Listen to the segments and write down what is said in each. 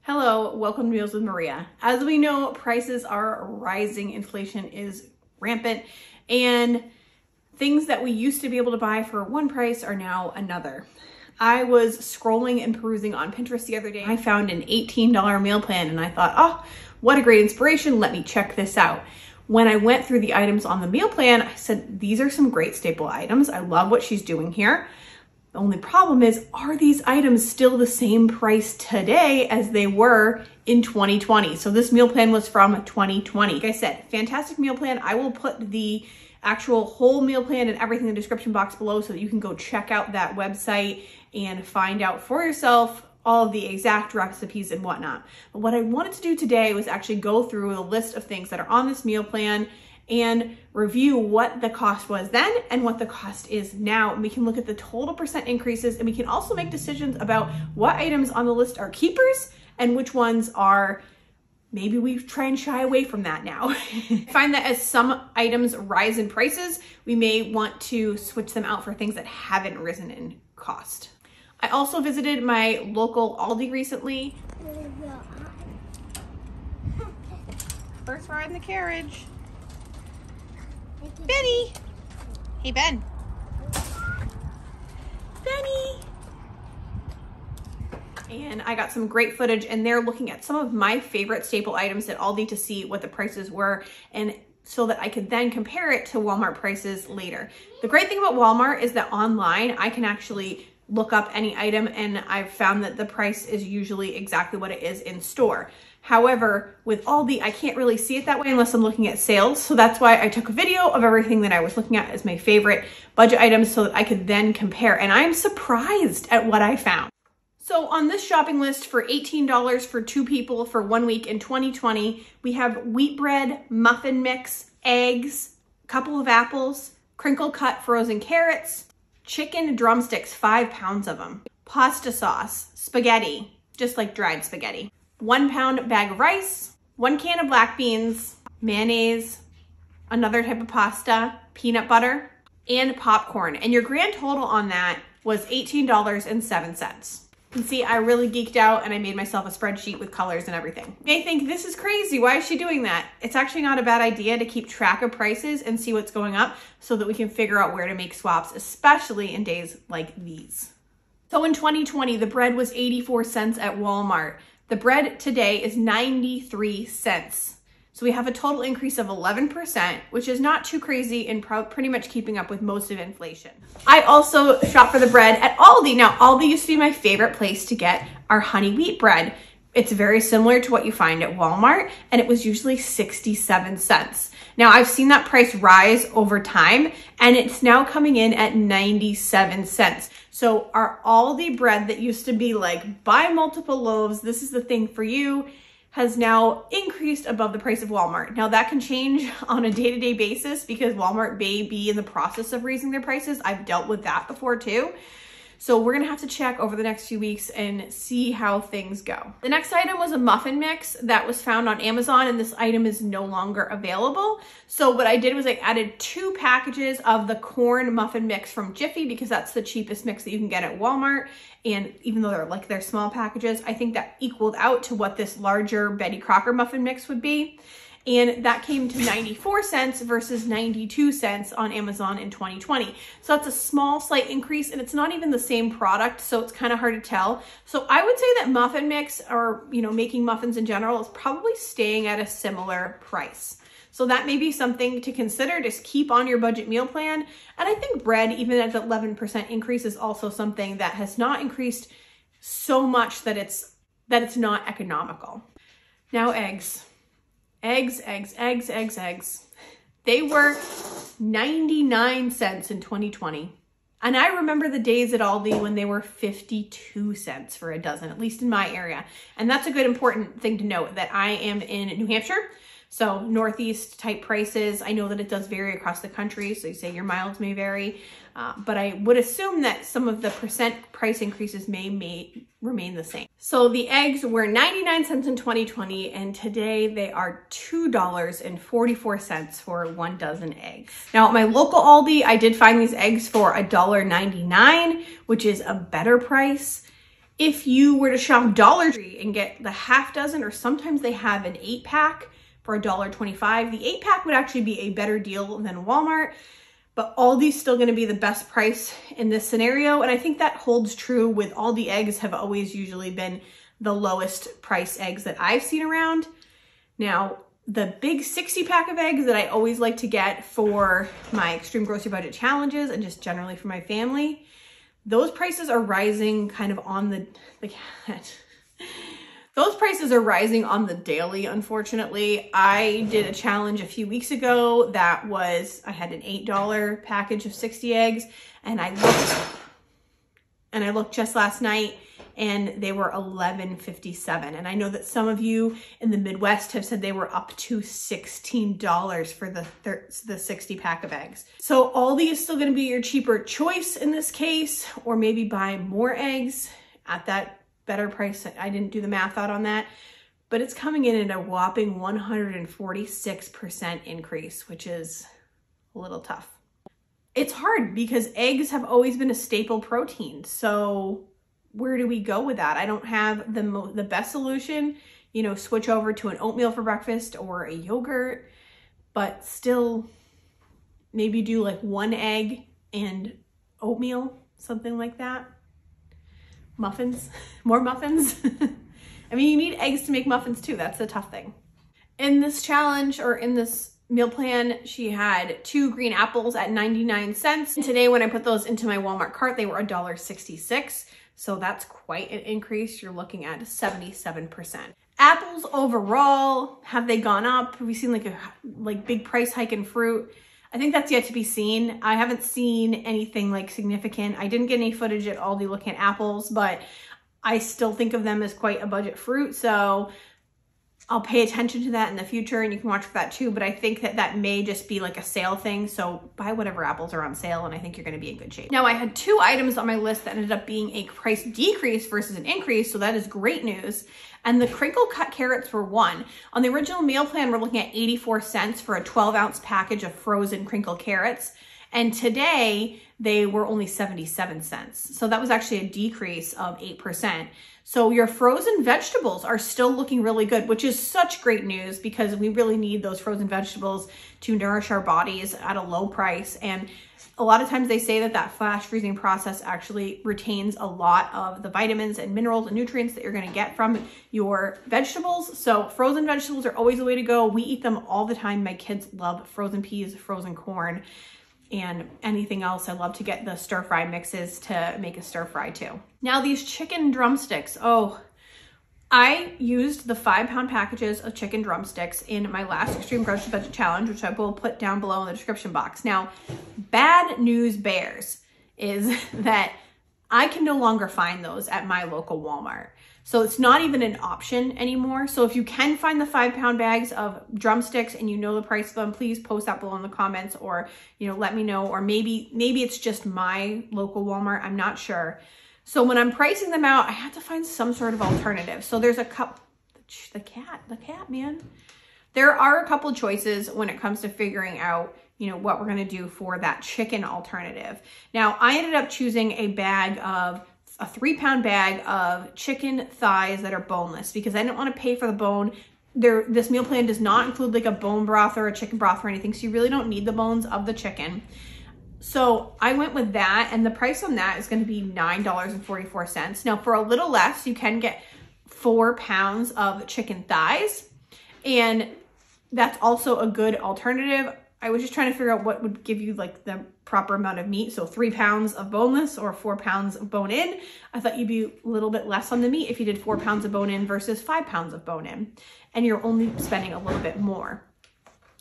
Hello, welcome to Meals with Maria. As we know, prices are rising, inflation is rampant, and things that we used to be able to buy for one price are now another. I was scrolling and perusing on Pinterest the other day. I found an $18 meal plan and I thought, oh, what a great inspiration. Let me check this out. When I went through the items on the meal plan, I said, these are some great staple items. I love what she's doing here. The only problem is, are these items still the same price today as they were in 2020? So this meal plan was from 2020. Like I said, fantastic meal plan. I will put the actual whole meal plan and everything in the description box below so that you can go check out that website and find out for yourself all of the exact recipes and whatnot. But what I wanted to do today was actually go through a list of things that are on this meal plan and review what the cost was then and what the cost is now. And we can look at the total percent increases, and we can also make decisions about what items on the list are keepers and which ones are maybe we try and shy away from that now. I find that as some items rise in prices, we may want to switch them out for things that haven't risen in cost. I also visited my local Aldi recently. First ride in the carriage. Benny! Hey, Ben. Benny! And I got some great footage, and they're looking at some of my favorite staple items at Aldi to see what the prices were, and so that I could then compare it to Walmart prices later. The great thing about Walmart is that online I can actually look up any item, and I've found that the price is usually exactly what it is in store. However, with Aldi, I can't really see it that way unless I'm looking at sales. So that's why I took a video of everything that I was looking at as my favorite budget items so that I could then compare. And I'm surprised at what I found. So on this shopping list for $18 for 2 people for 1 week in 2020, we have wheat bread, muffin mix, eggs, a couple of apples, crinkle cut frozen carrots, chicken drumsticks, 5 pounds of them, pasta sauce, spaghetti, just like dried spaghetti, 1 pound bag of rice, 1 can of black beans, mayonnaise, another type of pasta, peanut butter, and popcorn. And your grand total on that was $18.07. You can see I really geeked out and I made myself a spreadsheet with colors and everything. You may think, this is crazy. Why is she doing that? It's actually not a bad idea to keep track of prices and see what's going up so that we can figure out where to make swaps, especially in days like these. So in 2020, the bread was 84 cents at Walmart. The bread today is 93 cents. So we have a total increase of 11%, which is not too crazy and pretty much keeping up with most of inflation. I also shop for the bread at Aldi. Now, Aldi used to be my favorite place to get our honey wheat bread. It's very similar to what you find at Walmart, and it was usually 67 cents. Now, I've seen that price rise over time, and it's now coming in at 97 cents. So our Aldi bread that used to be like, buy multiple loaves, this is the thing for you, has now increased above the price of Walmart. Now that can change on a day-to-day basis because Walmart may be in the process of raising their prices. I've dealt with that before too. So we're gonna have to check over the next few weeks and see how things go. The next item was a muffin mix that was found on Amazon, and this item is no longer available. So what I did was I added 2 packages of the corn muffin mix from Jiffy because that's the cheapest mix that you can get at Walmart. And even though they're small packages, I think that equaled out to what this larger Betty Crocker muffin mix would be. And that came to 94 cents versus 92 cents on Amazon in 2020. So that's a small, slight increase, and it's not even the same product, so it's kind of hard to tell. So I would say that muffin mix, or making muffins in general, is probably staying at a similar price. So that may be something to consider. Just keep on your budget meal plan. And I think bread, even at the 11% increase, is also something that has not increased so much that it's not economical. Now eggs. Eggs. They were 99 cents in 2020. And I remember the days at Aldi when they were 52 cents for a dozen, at least in my area. And that's a good important thing to note, that I am in New Hampshire. So Northeast type prices. I know that it does vary across the country, so you say your miles may vary, but I would assume that some of the percent price increases may remain the same. So the eggs were 99 cents in 2020, and today they are $2.44 for 1 dozen eggs. Now at my local Aldi, I did find these eggs for $1.99, which is a better price. If you were to shop Dollar Tree and get the half dozen, or sometimes they have an 8-pack for $1.25, the 8-pack would actually be a better deal than Walmart, but Aldi's still gonna be the best price in this scenario. And I think that holds true with Aldi eggs have always usually been the lowest price eggs that I've seen around. Now, the big 60-pack of eggs that I always like to get for my extreme grocery budget challenges and just generally for my family, those prices are rising kind of on the those prices are rising on the daily, unfortunately. I did a challenge a few weeks ago that was, I had an $8 package of 60 eggs, and I looked just last night and they were $11.57. And I know that some of you in the Midwest have said they were up to $16 for the 60-pack of eggs. So Aldi is still gonna be your cheaper choice in this case, or maybe buy more eggs at that better price. I didn't do the math out on that, but it's coming in at a whopping 146% increase, which is a little tough. It's hard because eggs have always been a staple protein. So where do we go with that? I don't have the best solution, you know, switch over to an oatmeal for breakfast or a yogurt, but still maybe do like 1 egg and oatmeal, something like that. Muffins, more muffins. I mean, you need eggs to make muffins too. That's the tough thing. In this challenge, or in this meal plan, she had 2 green apples at 99 cents. And today when I put those into my Walmart cart, they were $1.66. So that's quite an increase. You're looking at 77%. Apples overall, have they gone up? Have we seen like a big price hike in fruit? I think that's yet to be seen. I haven't seen anything like significant. I didn't get any footage at Aldi looking at apples, but I still think of them as quite a budget fruit. So I'll pay attention to that in the future, and you can watch for that too. But I think that that may just be like a sale thing. So buy whatever apples are on sale, and I think you're gonna be in good shape. Now, I had 2 items on my list that ended up being a price decrease versus an increase. So that is great news. And the Crinkle Cut Carrots were one. On the original meal plan, we're looking at 84 cents for a 12-ounce package of frozen crinkle carrots. And today they were only 77 cents. So that was actually a decrease of 8%. So your frozen vegetables are still looking really good, which is such great news because we really need those frozen vegetables to nourish our bodies at a low price. And a lot of times they say that that flash freezing process actually retains a lot of the vitamins and minerals and nutrients that you're gonna get from your vegetables. So frozen vegetables are always the way to go. We eat them all the time. My kids love frozen peas, frozen corn, and anything else. I love to get the stir fry mixes to make a stir fry too. Now these chicken drumsticks. Oh, I used the 5-pound packages of chicken drumsticks in my last Extreme Grocery Budget Challenge, which I will put down below in the description box. Now, bad news bears is that I can no longer find those at my local Walmart. So it's not even an option anymore. So if you can find the 5-pound bags of drumsticks and you know the price of them, please post that below in the comments, or, you know, let me know. Or maybe it's just my local Walmart. I'm not sure. So when I'm pricing them out, I had to find some sort of alternative. So there's a couple, the cat, man. There are a couple choices when it comes to figuring out, you know, what we're gonna do for that chicken alternative. Now, I ended up choosing a 3-pound bag of chicken thighs that are boneless because I didn't want to pay for the bone. This meal plan does not include like a bone broth or a chicken broth or anything, so you really don't need the bones of the chicken. So I went with that, and the price on that is going to be $9.44. Now, for a little less, you can get 4 pounds of chicken thighs, and that's also a good alternative. I was just trying to figure out what would give you like the proper amount of meat. So 3 pounds of boneless or 4 pounds of bone-in. I thought you'd be a little bit less on the meat if you did 4 pounds of bone-in versus 5 pounds of bone-in, and you're only spending a little bit more.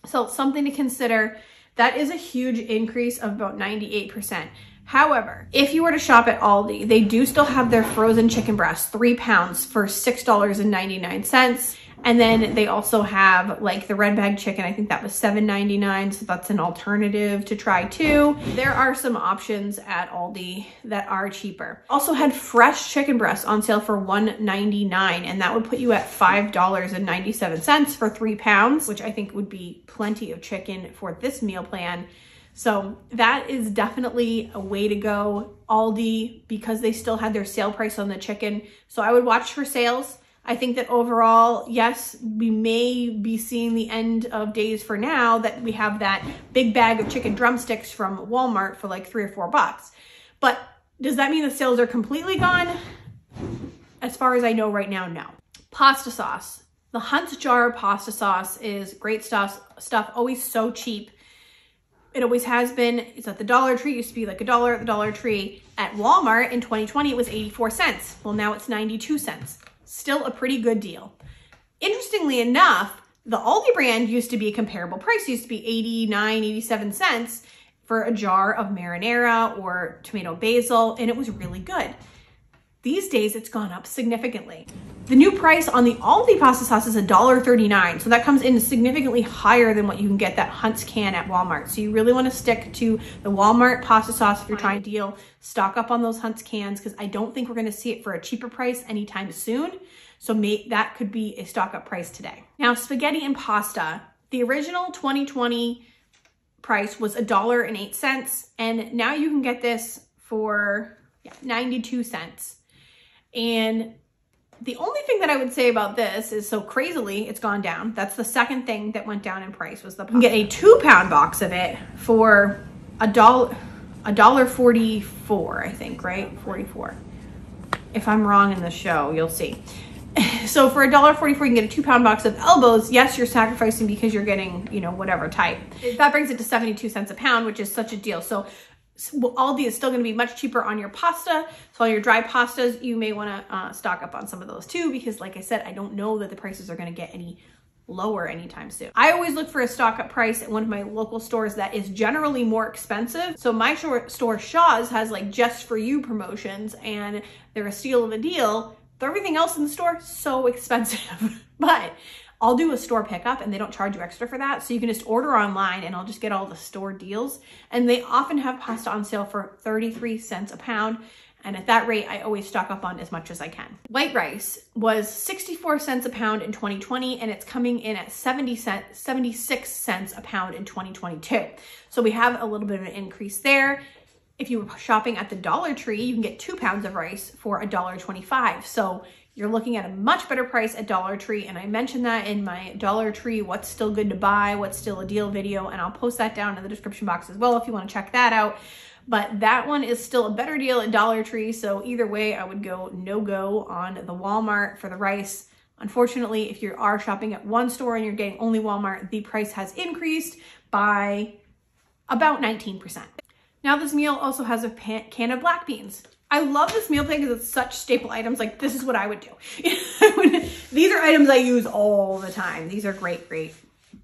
So something to consider. That is a huge increase of about 98%. However, if you were to shop at Aldi, they do still have their frozen chicken breasts, 3 pounds for $6.99. And then they also have like the red bag chicken. I think that was $7.99. So that's an alternative to try too. There are some options at Aldi that are cheaper. Also had fresh chicken breasts on sale for $1.99, and that would put you at $5.97 for 3 pounds, which I think would be plenty of chicken for this meal plan. So that is definitely a way to go. Aldi, because they still had their sale price on the chicken. So I would watch for sales. I think that overall, yes, we may be seeing the end of days for now that we have that big bag of chicken drumsticks from Walmart for like $3 or $4. But does that mean the sales are completely gone? As far as I know right now, no. Pasta sauce. The Hunt's jar pasta sauce is great stuff, always so cheap. It always has been. It's at the Dollar Tree. It used to be like $1 at the Dollar Tree. At Walmart in 2020, it was 84 cents. Well, now it's 92 cents. Still a pretty good deal. Interestingly enough, the Aldi brand used to be a comparable price. It used to be 89, 87 cents for a jar of marinara or tomato basil, and it was really good. These days, it's gone up significantly. The new price on the Aldi pasta sauce is $1.39. So that comes in significantly higher than what you can get that Hunt's can at Walmart. So you really want to stick to the Walmart pasta sauce if you're trying to deal. Stock up on those Hunt's cans because I don't think we're going to see it for a cheaper price anytime soon. So that could be a stock up price today. Now, spaghetti and pasta. The original 2020 price was $1.08. And now you can get this for 92 cents. And the only thing that I would say about this is, so crazily, it's gone down. That's the second thing that went down in price was the pasta. You can get a 2-pound box of it for $1.44, I think, right? 44. If I'm wrong in the show, you'll see. So for $1.44, you can get a 2-pound box of elbows. Yes, you're sacrificing because you're getting, you know, whatever type. That brings it to 72 cents a pound, which is such a deal. So Aldi is still going to be much cheaper on your pasta. So all your dry pastas, you may want to stock up on some of those too, because like I said, I don't know that the prices are going to get any lower anytime soon. I always look for a stock up price at one of my local stores that is generally more expensive. So my store Shaw's has like just for you promotions and they're a steal of a deal. But everything else in the store, so expensive. But I'll do a store pickup and they don't charge you extra for that. So you can just order online and I'll just get all the store deals. And they often have pasta on sale for 33 cents a pound. And at that rate, I always stock up on as much as I can. White rice was 64 cents a pound in 2020 and it's coming in at 76 cents a pound in 2022. So we have a little bit of an increase there. If you were shopping at the Dollar Tree, you can get 2 pounds of rice for $1.25. So you're looking at a much better price at Dollar Tree. And I mentioned that in my Dollar Tree, what's still good to buy, what's still a deal video. And I'll post that down in the description box as well if you want to check that out. But that one is still a better deal at Dollar Tree. So either way, I would go no-go on the Walmart for the rice. Unfortunately, if you are shopping at one store and you're getting only Walmart, the price has increased by about 19%. Now this meal also has a can of black beans. I love this meal plan because it's such staple items. Like this is what I would do. These are items I use all the time. These are great,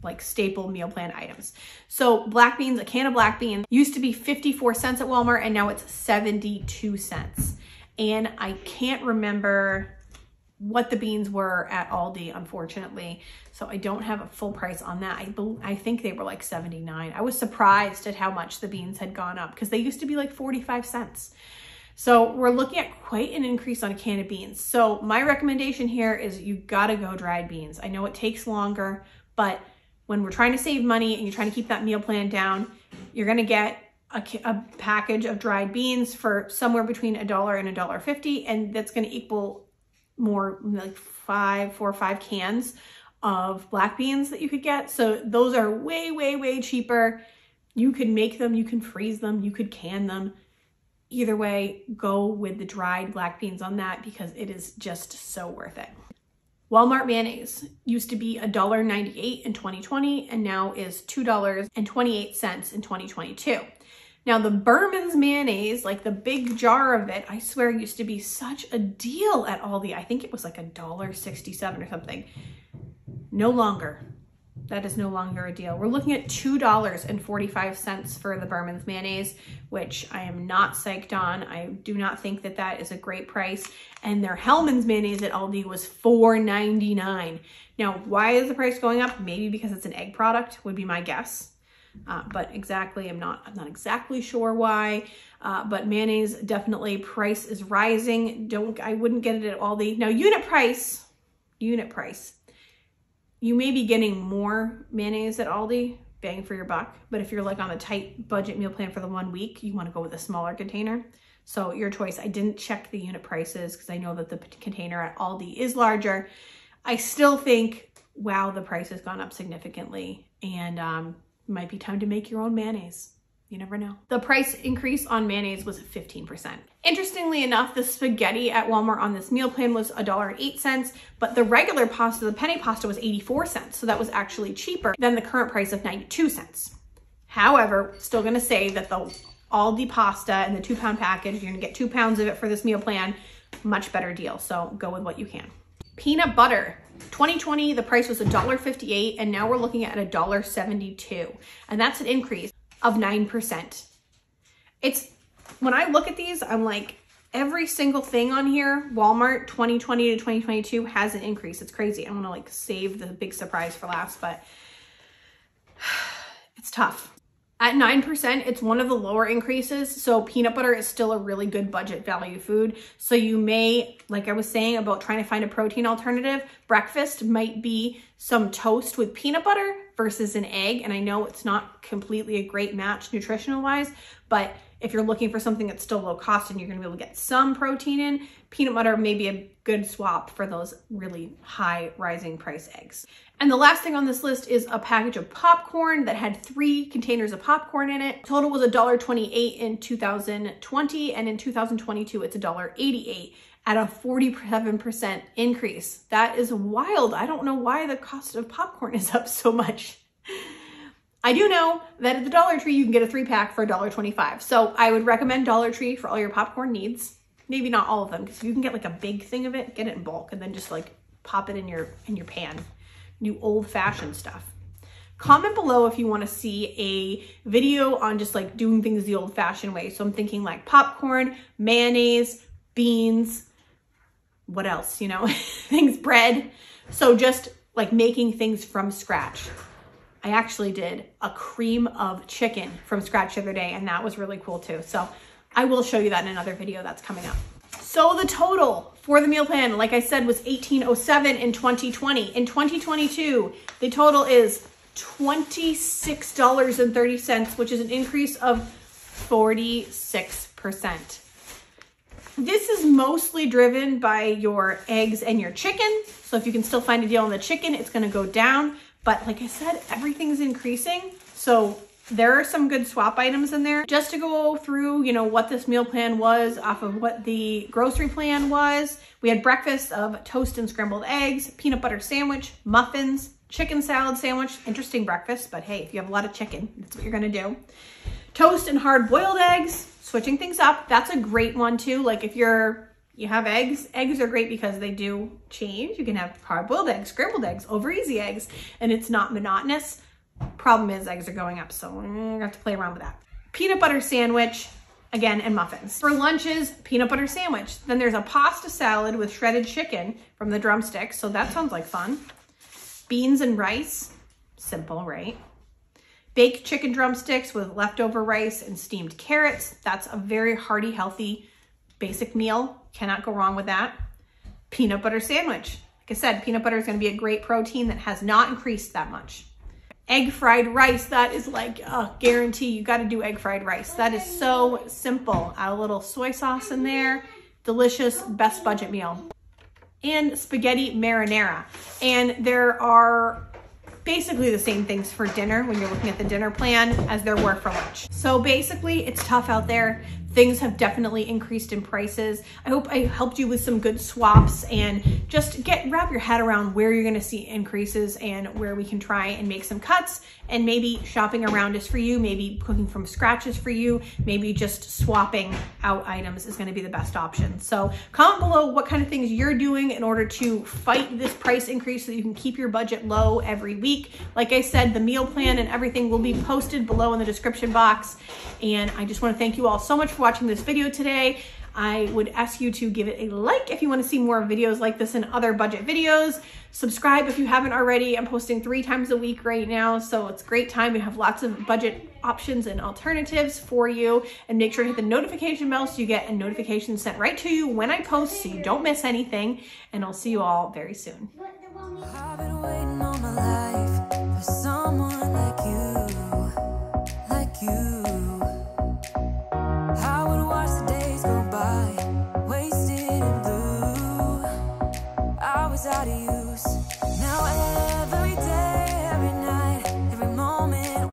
like staple meal plan items. So black beans, a can of black beans used to be 54 cents at Walmart and now it's 72 cents. And I can't remember what the beans were at Aldi, unfortunately. So I don't have a full price on that. I think they were like 79. I was surprised at how much the beans had gone up because they used to be like 45 cents. So we're looking at quite an increase on a can of beans. So my recommendation here is you gotta go dried beans. I know it takes longer, but when we're trying to save money and you're trying to keep that meal plan down, you're gonna get a package of dried beans for somewhere between $1 and $1.50, and that's gonna equal more like 4 or 5 cans of black beans that you could get. So those are way, way, way cheaper. You could make them, you can freeze them, you could can them. Either way, go with the dried black beans on that because it is just so worth it. Walmart mayonnaise used to be $1.98 in 2020 and now is $2.28 in 2022. Now the Berman's mayonnaise, like the big jar of it, I swear used to be such a deal at Aldi. I think it was like $1.67 or something. No longer. That is no longer a deal. We're looking at $2.45 for the Berman's mayonnaise, which I am not psyched on. I do not think that that is a great price. And their Hellmann's mayonnaise at Aldi was $4.99. Now, why is the price going up? Maybe because it's an egg product would be my guess. But exactly, I'm not exactly sure why. But mayonnaise, definitely price is rising. I wouldn't get it at Aldi. Now, unit price. You may be getting more mayonnaise at Aldi, bang for your buck. But if you're like on a tight budget meal plan for the 1 week, you want to go with a smaller container. So your choice. I didn't check the unit prices because I know that the container at Aldi is larger. I still think, wow, the price has gone up significantly, and might be time to make your own mayonnaise. You never know. The price increase on mayonnaise was 15%. Interestingly enough, the spaghetti at Walmart on this meal plan was $1.08, but the regular pasta, the penne pasta, was 84 cents. So that was actually cheaper than the current price of 92 cents. However, still gonna say that the Aldi pasta and the 2-pound package, you're gonna get 2 pounds of it for this meal plan, much better deal. So go with what you can. Peanut butter. 2020, the price was $1.58, and now we're looking at $1.72. And that's an increase of 9%. It's, when I look at these, I'm like, every single thing on here, Walmart 2020 to 2022 has an increase. It's crazy. I want to like save the big surprise for last, but it's tough. At 9%, it's one of the lower increases. So peanut butter is still a really good budget value food. So you may, like I was saying about trying to find a protein alternative, breakfast might be some toast with peanut butter versus an egg. And I know it's not completely a great match nutritional wise, but if you're looking for something that's still low cost and you're gonna be able to get some protein in, peanut butter may be a good swap for those really high rising price eggs. And the last thing on this list is a package of popcorn that had 3 containers of popcorn in it. Total was $1.28 in 2020, and in 2022, it's $1.88 at a 47% increase. That is wild. I don't know why the cost of popcorn is up so much. I do know that at the Dollar Tree, you can get a 3-pack for $1.25. So I would recommend Dollar Tree for all your popcorn needs. Maybe not all of them, because you can get like a big thing of it, get it in bulk, and then just like pop it in your pan. New old-fashioned stuff. Comment below if you want to see a video on just like doing things the old-fashioned way. So I'm thinking like popcorn, mayonnaise, beans, what else, you know, things, bread. So just like making things from scratch. I actually did a cream of chicken from scratch the other day, and that was really cool too. So I will show you that in another video that's coming up. So the total for the meal plan, like I said, was $18.07 in 2020. In 2022, the total is $26.30, which is an increase of 46%. This is mostly driven by your eggs and your chicken. So if you can still find a deal on the chicken, it's gonna go down. But like I said, everything's increasing. So there are some good swap items in there. Just to go through, you know, what this meal plan was off of what the grocery plan was. We had breakfast of toast and scrambled eggs, peanut butter sandwich, muffins, chicken salad sandwich. Interesting breakfast, but hey, if you have a lot of chicken, that's what you're gonna do. Toast and hard boiled eggs, switching things up. That's a great one too. Like if you have eggs are great because they do change. You can have hard boiled eggs, scrambled eggs, over easy eggs, and it's not monotonous. Problem is eggs are going up, so we're gonna have to play around with that. Peanut butter sandwich, again, and muffins. For lunches, peanut butter sandwich. Then there's a pasta salad with shredded chicken from the drumsticks, so that sounds like fun. Beans and rice, simple, right? Baked chicken drumsticks with leftover rice and steamed carrots. That's a very hearty, healthy, basic meal. Cannot go wrong with that. Peanut butter sandwich. Like I said, peanut butter is gonna be a great protein that has not increased that much. Egg fried rice, that is like a guarantee. You gotta do egg fried rice. That is so simple. Add a little soy sauce in there. Delicious, best budget meal. And spaghetti marinara. And there are basically the same things for dinner when you're looking at the dinner plan as there were for lunch. So basically it's tough out there. Things have definitely increased in prices. I hope I helped you with some good swaps and just wrap your head around where you're gonna see increases and where we can try and make some cuts, and maybe shopping around is for you, maybe cooking from scratch is for you, maybe just swapping out items is gonna be the best option. So comment below what kind of things you're doing in order to fight this price increase so that you can keep your budget low every week. Like I said, the meal plan and everything will be posted below in the description box. And I just wanna thank you all so much for watching this video today. I would ask you to give it a like if you want to see more videos like this and other budget videos. Subscribe if you haven't already. I'm posting 3 times a week right now, so it's a great time. We have lots of budget options and alternatives for you. And make sure to hit the notification bell so you get a notification sent right to you when I post so you don't miss anything. And I'll see you all very soon.